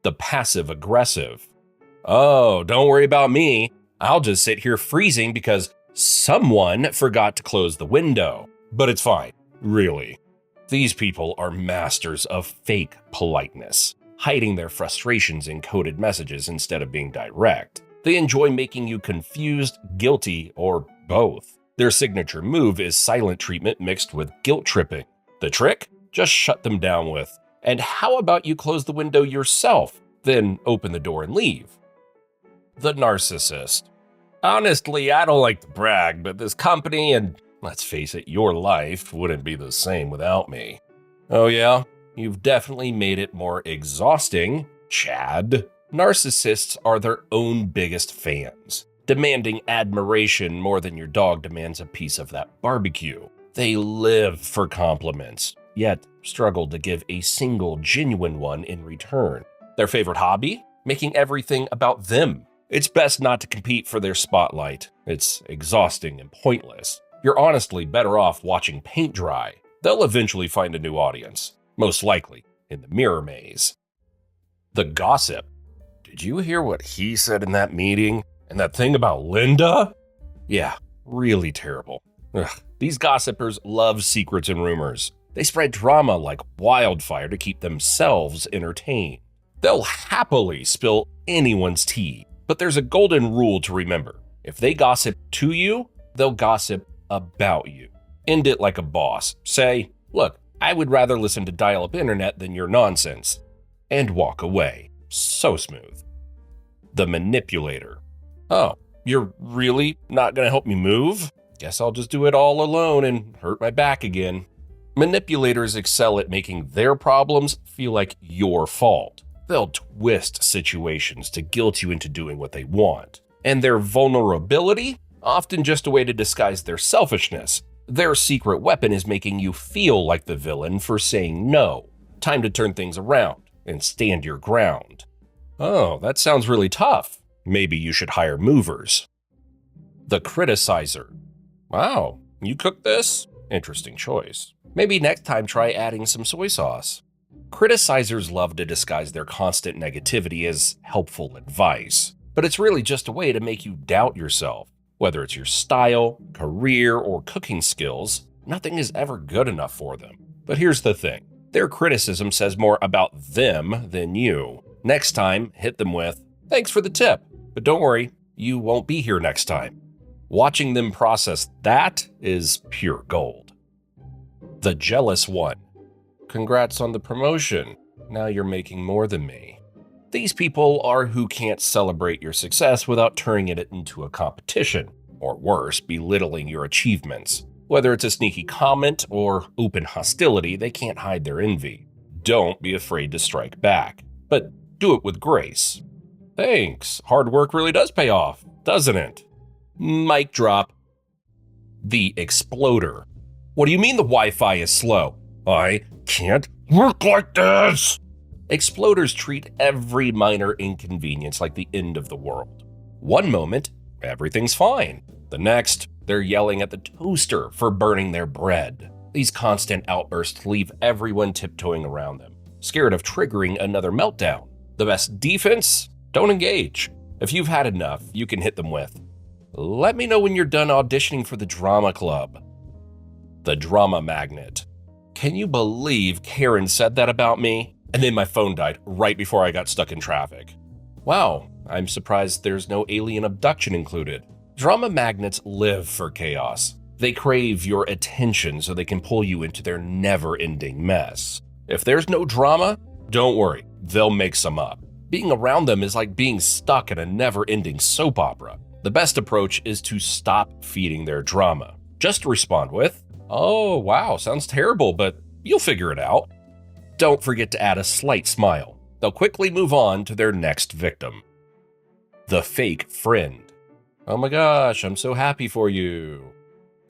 The passive-aggressive. Oh, don't worry about me. I'll just sit here freezing because someone forgot to close the window. But it's fine, really. These people are masters of fake politeness, hiding their frustrations in coded messages instead of being direct. They enjoy making you confused, guilty, or both. Their signature move is silent treatment mixed with guilt tripping. The trick? Just shut them down with, "And how about you close the window yourself, then open the door and leave?" The narcissist. Honestly, I don't like to brag, but this company and, let's face it, your life wouldn't be the same without me. Oh yeah? You've definitely made it more exhausting, Chad. Narcissists are their own biggest fans, demanding admiration more than your dog demands a piece of that barbecue. They live for compliments, yet struggle to give a single genuine one in return. Their favorite hobby? Making everything about them. It's best not to compete for their spotlight. It's exhausting and pointless. You're honestly better off watching paint dry. They'll eventually find a new audience, most likely in the mirror maze. The gossip. Did you hear what he said in that meeting? And that thing about Linda? Yeah, really terrible. Ugh, these gossipers love secrets and rumors. They spread drama like wildfire to keep themselves entertained. They'll happily spill anyone's tea. But there's a golden rule to remember. If they gossip to you, they'll gossip about you. End it like a boss. Say, "Look, I would rather listen to dial-up internet than your nonsense." And walk away. So smooth. The manipulator. Oh, you're really not going to help me move? Guess I'll just do it all alone and hurt my back again. Manipulators excel at making their problems feel like your fault. They'll twist situations to guilt you into doing what they want. And their vulnerability? Often just a way to disguise their selfishness. Their secret weapon is making you feel like the villain for saying no. Time to turn things around and stand your ground. Oh, that sounds really tough. Maybe you should hire movers. The criticizer. Wow, you cooked this? Interesting choice. Maybe next time try adding some soy sauce. Criticizers love to disguise their constant negativity as helpful advice, but it's really just a way to make you doubt yourself. Whether it's your style, career, or cooking skills, nothing is ever good enough for them. But here's the thing. Their criticism says more about them than you. Next time, hit them with, "Thanks for the tip, but don't worry, you won't be here next time." Watching them process that is pure gold. The jealous one. Congrats on the promotion. Now you're making more than me. These people are who can't celebrate your success without turning it into a competition, or worse, belittling your achievements. Whether it's a sneaky comment or open hostility, they can't hide their envy. Don't be afraid to strike back, but do it with grace. Thanks. Hard work really does pay off, doesn't it? Mic drop. The exploder. What do you mean the Wi-Fi is slow? I can't work like this. Exploders treat every minor inconvenience like the end of the world. One moment, everything's fine. The next, they're yelling at the toaster for burning their bread. These constant outbursts leave everyone tiptoeing around them, scared of triggering another meltdown. The best defense? Don't engage. If you've had enough, you can hit them with, "Let me know when you're done auditioning for the drama club." The drama magnet. Can you believe Karen said that about me? And then my phone died right before I got stuck in traffic. Wow, I'm surprised there's no alien abduction included. Drama magnets live for chaos. They crave your attention so they can pull you into their never-ending mess. If there's no drama, don't worry, they'll make some up. Being around them is like being stuck in a never-ending soap opera. The best approach is to stop feeding their drama. Just respond with, "Oh, wow, sounds terrible, but you'll figure it out." Don't forget to add a slight smile. They'll quickly move on to their next victim. The fake friend. "Oh my gosh, I'm so happy for you."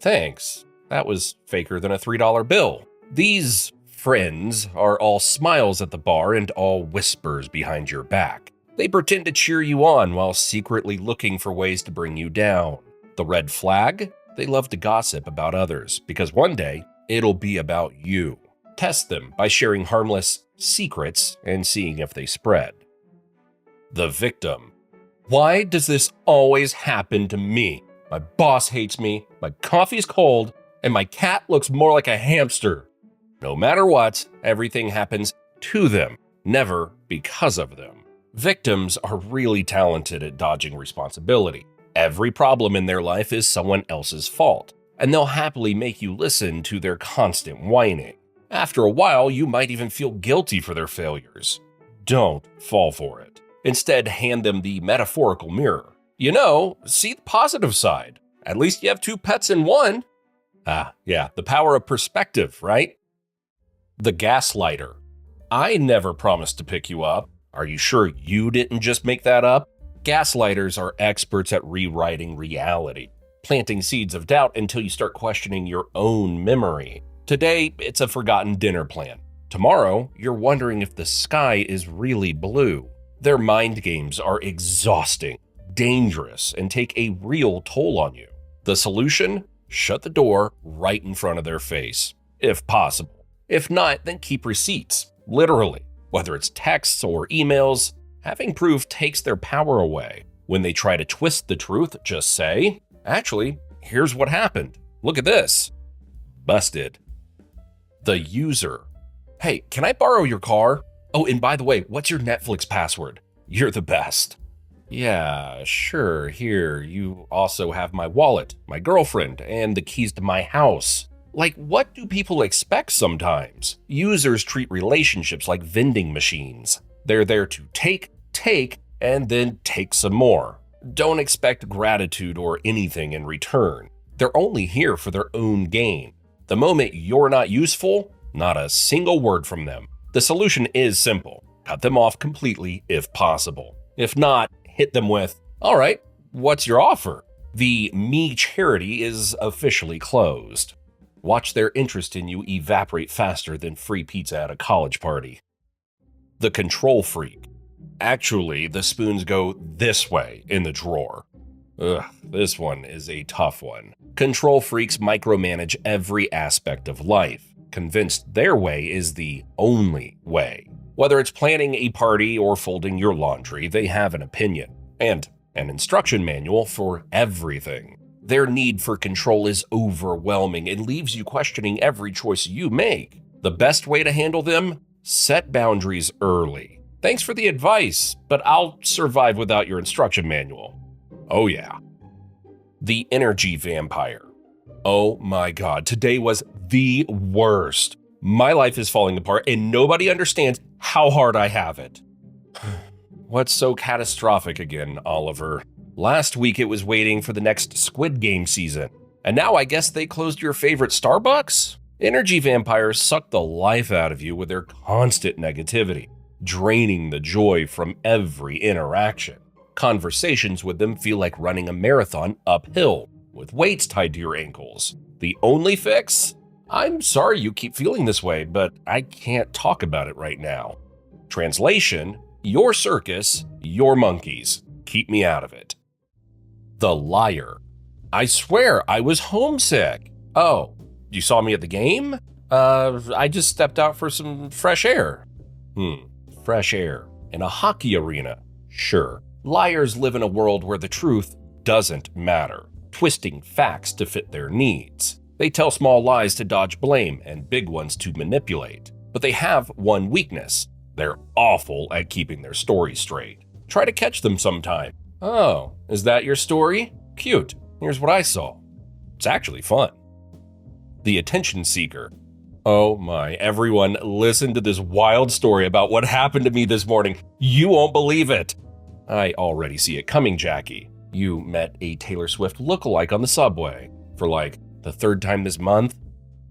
Thanks. That was faker than a $3 bill. These friends are all smiles at the bar and all whispers behind your back. They pretend to cheer you on while secretly looking for ways to bring you down. The red flag? They love to gossip about others because one day it'll be about you. Test them by sharing harmless secrets and seeing if they spread. The victim. Why does this always happen to me? My boss hates me, my coffee's cold, and my cat looks more like a hamster. No matter what, everything happens to them, never because of them. Victims are really talented at dodging responsibility. Every problem in their life is someone else's fault, and they'll happily make you listen to their constant whining. After a while, you might even feel guilty for their failures. Don't fall for it. Instead, hand them the metaphorical mirror. See the positive side. At least you have 2 pets in one. Yeah, the power of perspective, right? The gaslighter. I never promised to pick you up. Are you sure you didn't just make that up? Gaslighters are experts at rewriting reality, planting seeds of doubt until you start questioning your own memory. Today, it's a forgotten dinner plan. Tomorrow, you're wondering if the sky is really blue. Their mind games are exhausting, dangerous, and take a real toll on you. The solution? Shut the door right in front of their face, if possible. If not, then keep receipts, literally. Whether it's texts or emails, having proof takes their power away. When they try to twist the truth, just say, actually, here's what happened. Look at this. Busted. The user. Hey, can I borrow your car? Oh, and by the way, what's your Netflix password? You're the best. Yeah, sure, here, you also have my wallet, my girlfriend, and the keys to my house. Like, what do people expect sometimes? Users treat relationships like vending machines. They're there to take, and then take some more. Don't expect gratitude or anything in return. They're only here for their own gain. The moment you're not useful, not a single word from them. The solution is simple. Cut them off completely if possible. If not, hit them with, all right, what's your offer? The Me charity is officially closed. Watch their interest in you evaporate faster than free pizza at a college party. The control freak. Actually, the spoons go this way in the drawer. This one is a tough one. Control freaks micromanage every aspect of life, convinced their way is the only way. Whether it's planning a party or folding your laundry, they have an opinion and an instruction manual for everything. Their need for control is overwhelming and leaves you questioning every choice you make. The best way to handle them? Set boundaries early. Thanks for the advice, but I'll survive without your instruction manual. Oh yeah. The energy vampire. Oh my God, today was the worst. My life is falling apart and nobody understands how hard I have it. What's so catastrophic again, Oliver? Last week it was waiting for the next Squid Game season, and now I guess they closed your favorite Starbucks? Energy vampires suck the life out of you with their constant negativity, draining the joy from every interaction. Conversations with them feel like running a marathon uphill, with weights tied to your ankles. The only fix? I'm sorry you keep feeling this way, but I can't talk about it right now. Translation: your circus, your monkeys. Keep me out of it. The liar. I swear I was homesick. Oh, you saw me at the game? I just stepped out for some fresh air. Fresh air. In a hockey arena. Sure. Liars live in a world where the truth doesn't matter, twisting facts to fit their needs. They tell small lies to dodge blame and big ones to manipulate. But they have one weakness. They're awful at keeping their story straight. Try to catch them sometime. Oh, is that your story? Cute. Here's what I saw. It's actually fun. The attention seeker. Oh my, everyone, listen to this wild story about what happened to me this morning. You won't believe it. I already see it coming, Jackie. You met a Taylor Swift lookalike on the subway for like the 3rd time this month.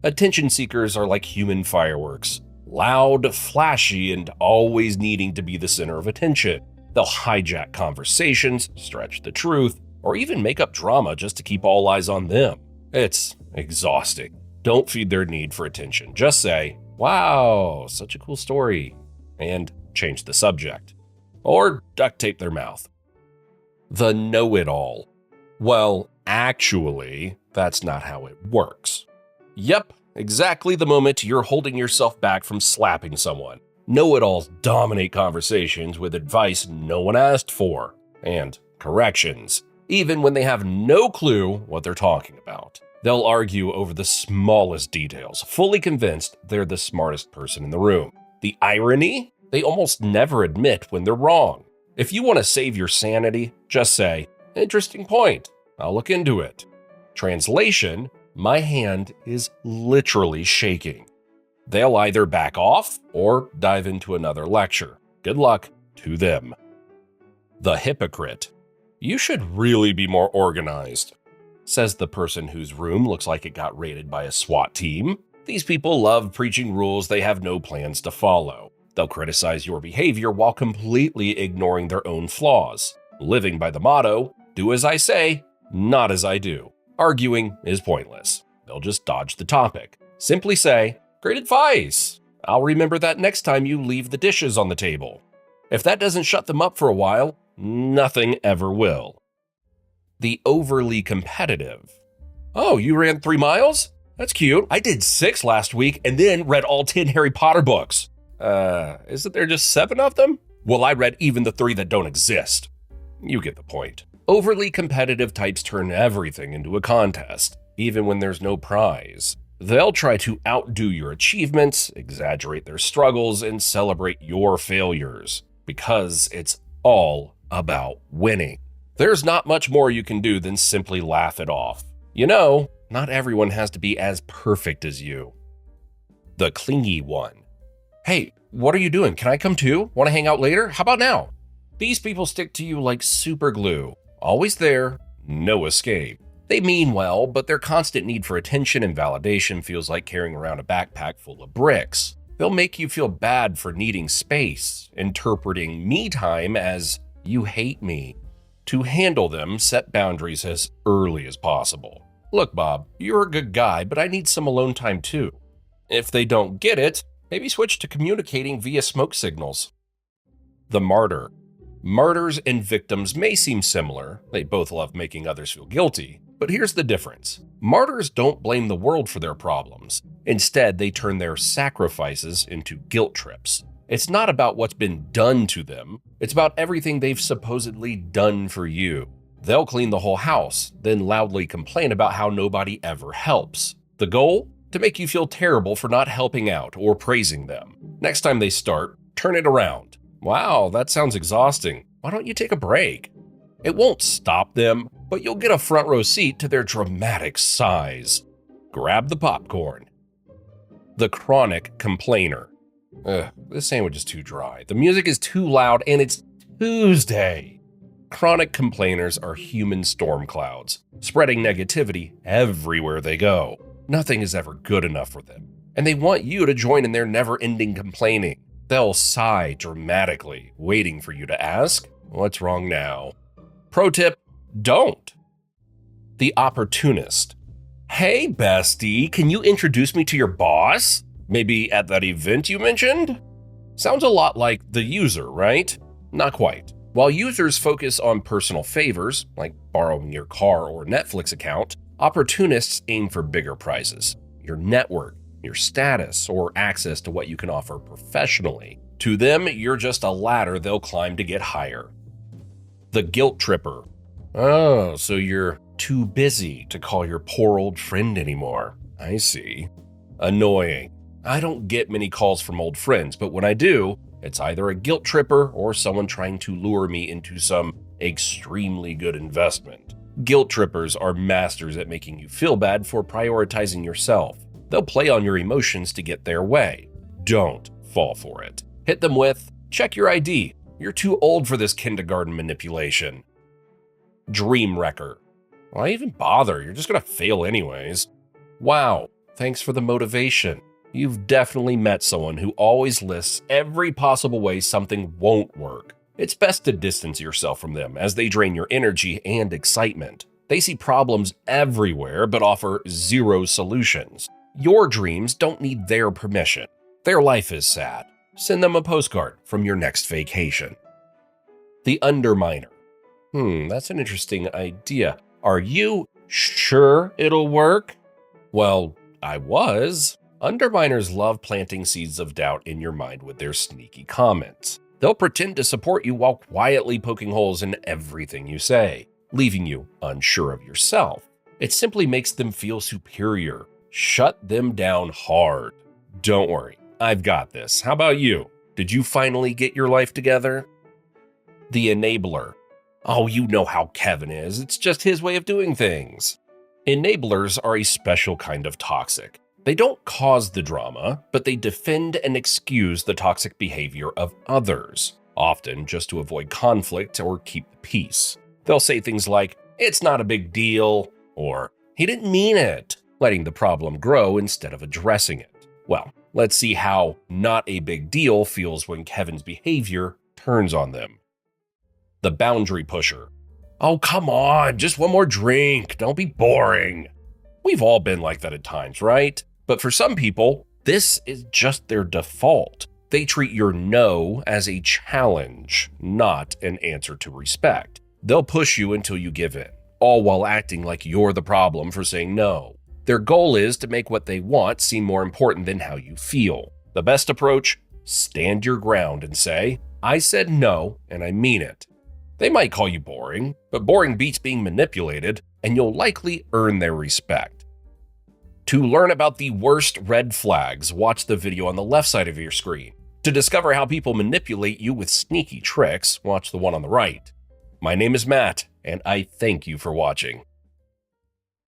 Attention seekers are like human fireworks. Loud, flashy, and always needing to be the center of attention. They'll hijack conversations, stretch the truth, or even make up drama just to keep all eyes on them. It's exhausting. Don't feed their need for attention. Just say, wow, such a cool story, and change the subject. Or duct tape their mouth. The know-it-all. Well, actually, that's not how it works. Yep, exactly the moment you're holding yourself back from slapping someone. Know-it-alls dominate conversations with advice no one asked for, and corrections, even when they have no clue what they're talking about. They'll argue over the smallest details, fully convinced they're the smartest person in the room. The irony? They almost never admit when they're wrong. If you want to save your sanity, just say, "Interesting point. I'll look into it." Translation: my hand is literally shaking. They'll either back off or dive into another lecture. Good luck to them. The hypocrite. You should really be more organized, says the person whose room looks like it got raided by a SWAT team. These people love preaching rules they have no plans to follow. They'll criticize your behavior while completely ignoring their own flaws, living by the motto, "Do as I say, not as I do." Arguing is pointless. They'll just dodge the topic. Simply say, "Great advice. I'll remember that next time you leave the dishes on the table." If that doesn't shut them up for a while, nothing ever will. The overly competitive. "Oh, you ran 3 miles? That's cute. I did 6 last week and then read all 10 Harry Potter books." Isn't there just 7 of them? "Well, I read even the 3 that don't exist." You get the point. Overly competitive types turn everything into a contest, even when there's no prize. They'll try to outdo your achievements, exaggerate their struggles, and celebrate your failures, because it's all about winning. There's not much more you can do than simply laugh it off. You know, not everyone has to be as perfect as you. The clingy one. "Hey, what are you doing? Can I come too? Want to hang out later? How about now?" These people stick to you like super glue. Always there, no escape. They mean well, but their constant need for attention and validation feels like carrying around a backpack full of bricks. They'll make you feel bad for needing space, interpreting me time as "you hate me." To handle them, set boundaries as early as possible. "Look, Bob, you're a good guy, but I need some alone time too." If they don't get it, maybe switch to communicating via smoke signals. The martyr. Martyrs and victims may seem similar. They both love making others feel guilty. But here's the difference. Martyrs don't blame the world for their problems. Instead, they turn their sacrifices into guilt trips. It's not about what's been done to them. It's about everything they've supposedly done for you. They'll clean the whole house, then loudly complain about how nobody ever helps. The goal? To make you feel terrible for not helping out or praising them. Next time they start, turn it around. "Wow, that sounds exhausting. Why don't you take a break?" It won't stop them, but you'll get a front row seat to their dramatic sighs. Grab the popcorn. The chronic complainer. This sandwich is too dry. The music is too loud, and it's Tuesday. Chronic complainers are human storm clouds, spreading negativity everywhere they go. Nothing is ever good enough for them, and they want you to join in their never-ending complaining. They'll sigh dramatically, waiting for you to ask, "What's wrong now?" Pro tip, don't. The opportunist. "Hey, bestie, can you introduce me to your boss? Maybe at that event you mentioned?" Sounds a lot like the user, right? Not quite. While users focus on personal favors, like borrowing your car or Netflix account, opportunists aim for bigger prizes. Your network, your status, or access to what you can offer professionally. To them, you're just a ladder they'll climb to get higher. The guilt tripper. "Oh, so you're too busy to call your poor old friend anymore. I see." Annoying. I don't get many calls from old friends, but when I do, it's either a guilt tripper or someone trying to lure me into some extremely good investment. Guilt trippers are masters at making you feel bad for prioritizing yourself. They'll play on your emotions to get their way. Don't fall for it. Hit them with, "Check your ID. You're too old for this kindergarten manipulation." Dream wrecker. Why even bother? You're just gonna fail anyways. Wow, thanks for the motivation. You've definitely met someone who always lists every possible way something won't work. It's best to distance yourself from them as they drain your energy and excitement. They see problems everywhere but offer zero solutions. Your dreams don't need their permission. Their life is sad. Send them a postcard from your next vacation. The underminer. That's an interesting idea. Are you sure it'll work? Well, I was. Underminers love planting seeds of doubt in your mind with their sneaky comments. They'll pretend to support you while quietly poking holes in everything you say, leaving you unsure of yourself. It simply makes them feel superior. Shut them down hard. Don't worry, I've got this. How about you? Did you finally get your life together? The enabler. Oh, you know how Kevin is. It's just his way of doing things. Enablers are a special kind of toxic. They don't cause the drama, but they defend and excuse the toxic behavior of others, often just to avoid conflict or keep the peace. They'll say things like, "It's not a big deal," or "He didn't mean it," letting the problem grow instead of addressing it. Well, let's see how not a big deal feels when Kevin's behavior turns on them. The boundary pusher. "Oh, come on, just one more drink. Don't be boring." We've all been like that at times, right? But for some people, this is just their default. They treat your no as a challenge, not an answer to respect. They'll push you until you give in, all while acting like you're the problem for saying no. Their goal is to make what they want seem more important than how you feel. The best approach? Stand your ground and say, "I said no, and I mean it." They might call you boring, but boring beats being manipulated, and you'll likely earn their respect. To learn about the worst red flags, watch the video on the left side of your screen. To discover how people manipulate you with sneaky tricks, watch the one on the right. My name is Matt, and I thank you for watching.